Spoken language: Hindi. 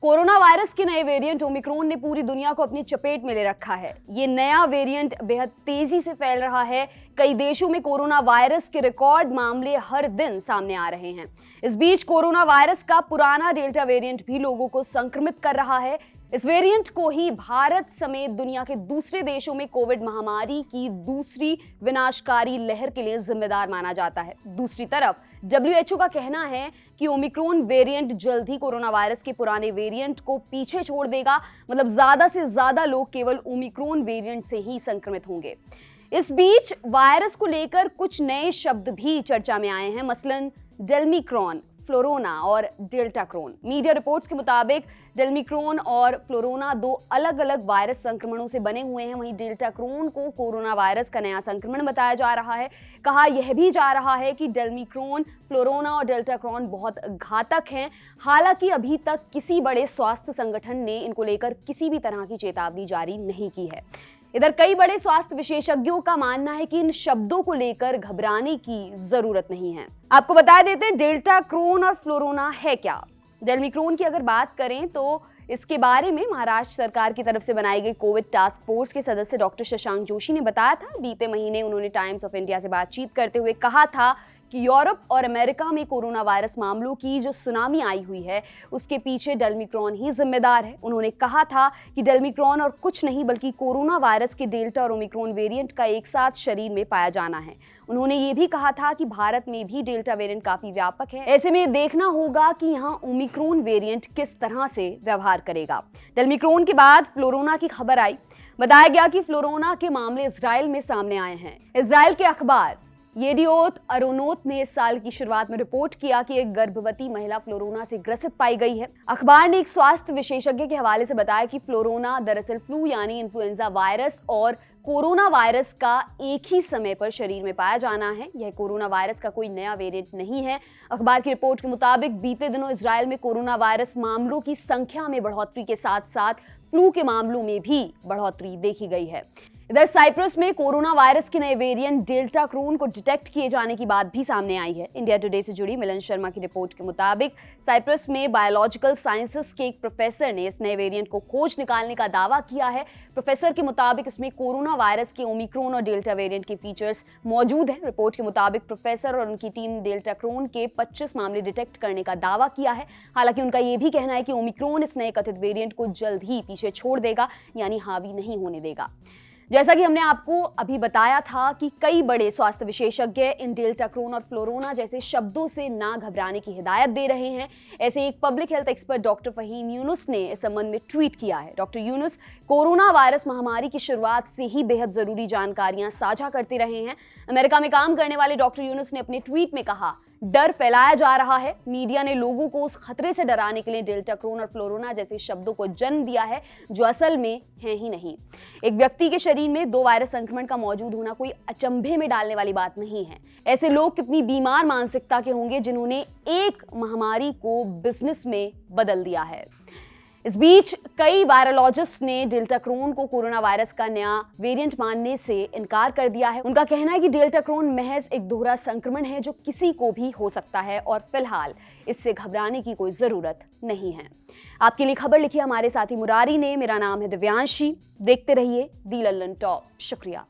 कोरोना वायरस के नए वेरिएंट ओमिक्रॉन ने पूरी दुनिया को अपनी चपेट में ले रखा है। ये नया वेरिएंट बेहद तेजी से फैल रहा है। कई देशों में कोरोना वायरस के रिकॉर्ड मामले हर दिन सामने आ रहे हैं। इस बीच कोरोना वायरस का पुराना डेल्टा वेरिएंट भी लोगों को संक्रमित कर रहा है। इस वेरिएंट को ही भारत समेत दुनिया के दूसरे देशों में कोविड महामारी की दूसरी विनाशकारी लहर के लिए जिम्मेदार माना जाता है। दूसरी तरफ WHO का कहना है कि ओमिक्रॉन वेरिएंट जल्द ही कोरोना वायरस के पुराने वेरिएंट को पीछे छोड़ देगा। मतलब ज्यादा से ज्यादा लोग केवल ओमिक्रॉन वेरिएंट से ही संक्रमित होंगे। इस बीच वायरस को लेकर कुछ नए शब्द भी चर्चा में आए हैं, मसलन डेल्मिक्रॉन, फ्लोरोना और डेल्टाक्रॉन। मीडिया रिपोर्ट्स के मुताबिक डेल्मिक्रॉन और फ्लोरोना दो अलग अलग वायरस संक्रमणों से बने हुए हैं। वहीं डेल्टाक्रॉन को कोरोना वायरस का नया संक्रमण बताया जा रहा है। कहा यह भी जा रहा है कि डेल्मिक्रॉन, फ्लोरोना और डेल्टाक्रॉन बहुत घातक हैं। हालांकि अभी तक किसी बड़े स्वास्थ्य संगठन ने इनको लेकर किसी भी तरह की चेतावनी जारी नहीं की है। इधर कई बड़े स्वास्थ्य विशेषज्ञों का मानना है कि इन शब्दों को लेकर घबराने की जरूरत नहीं है। आपको बता देते हैं डेल्टाक्रॉन और फ्लोरोना है क्या। डेल्मिक्रॉन की अगर बात करें तो इसके बारे में महाराष्ट्र सरकार की तरफ से बनाई गई कोविड टास्क फोर्स के सदस्य डॉक्टर शशांक जोशी ने बताया था। बीते महीने उन्होंने टाइम्स ऑफ इंडिया से बातचीत करते हुए कहा था कि यूरोप और अमेरिका में कोरोना वायरस मामलों की जो सुनामी आई हुई है उसके पीछे डेल्मिक्रॉन ही जिम्मेदार है। उन्होंने कहा था कि डेल्मिक्रॉन और कुछ नहीं बल्कि कोरोना वायरस के डेल्टा और ओमिक्रॉन वेरिएंट का एक साथ शरीर में पाया जाना है। उन्होंने ये भी कहा था कि भारत में भी डेल्टा वेरिएंट काफी व्यापक है। ऐसे में देखना होगा कि यहाँ ओमिक्रॉन वेरिएंट किस तरह से व्यवहार करेगा। डेल्मिक्रॉन के बाद फ्लोरोना की खबर आई। बताया गया कि फ्लोरोना के मामले इजराइल में सामने आए हैं। इजराइल के अखबार येडिओत अरोनोत ने इस साल की शुरुआत में रिपोर्ट किया कि एक गर्भवती महिला फ्लोरोना से ग्रसित पाई गई है। अखबार ने एक स्वास्थ्य विशेषज्ञ के हवाले से बताया कि फ्लोरोना दरअसल फ्लू यानी इन्फ्लुएंजा वायरस और कोरोना वायरस का एक ही समय पर शरीर में पाया जाना है। यह कोरोना वायरस का कोई नया वेरिएंट नहीं है। अखबार की रिपोर्ट के मुताबिक बीते दिनों इजराइल में कोरोना वायरस मामलों की संख्या में बढ़ोतरी के साथ साथ फ्लू के मामलों में भी बढ़ोतरी देखी गई है। इधर साइप्रस में कोरोना वायरस के नए वेरिएंट डेल्टाक्रॉन को डिटेक्ट किए जाने की बात भी सामने आई है। इंडिया टुडे से जुड़ी मिलन शर्मा की रिपोर्ट के मुताबिक साइप्रस में बायोलॉजिकल साइंसेस के एक प्रोफेसर ने इस नए वेरिएंट को खोज निकालने का दावा किया है। प्रोफेसर के मुताबिक इसमें कोरोना वायरस के ओमिक्रॉन और डेल्टा वेरिएंट के फीचर्स मौजूद हैं। रिपोर्ट के मुताबिक प्रोफेसर और उनकी टीम डेल्टाक्रॉन के 25 मामले डिटेक्ट करने का दावा किया है। हालांकि उनका यह भी कहना है कि ओमिक्रॉन इस नए कथित वेरिएंट को जल्द ही पीछे छोड़ देगा, यानी हावी नहीं होने देगा। जैसा कि हमने आपको अभी बताया था कि कई बड़े स्वास्थ्य विशेषज्ञ इन डेल्टाक्रॉन और फ्लोरोना जैसे शब्दों से ना घबराने की हिदायत दे रहे हैं। ऐसे एक public health expert doctor Faheem Yunus ने इस संबंध में ट्वीट किया है। डॉक्टर यूनुस कोरोना वायरस महामारी की शुरुआत से ही बेहद जरूरी जानकारियां साझा करते रहे हैं। अमेरिका में काम करने वाले डॉक्टर यूनुस ने अपने ट्वीट में कहा, डर फैलाया जा रहा है। मीडिया ने लोगों को उस खतरे से डराने के लिए डेल्टाक्रॉन और फ्लोरोना जैसे शब्दों को जन्म दिया है जो असल में है ही नहीं। एक व्यक्ति के शरीर में दो वायरस संक्रमण का मौजूद होना कोई अचंभे में डालने वाली बात नहीं है। ऐसे लोग कितनी बीमार मानसिकता के होंगे जिन्होंने एक महामारी को बिजनेस में बदल दिया है। इस बीच कई वायरोलॉजिस्ट ने डेल्टाक्रॉन को कोरोना वायरस का नया वेरिएंट मानने से इनकार कर दिया है। उनका कहना है कि डेल्टाक्रॉन महज एक दोहरा संक्रमण है जो किसी को भी हो सकता है और फिलहाल इससे घबराने की कोई जरूरत नहीं है। आपके लिए खबर लिखी हमारे साथी मुरारी ने। मेरा नाम है दिव्यांशी। देखते रहिए दी लल्लन टॉप। शुक्रिया।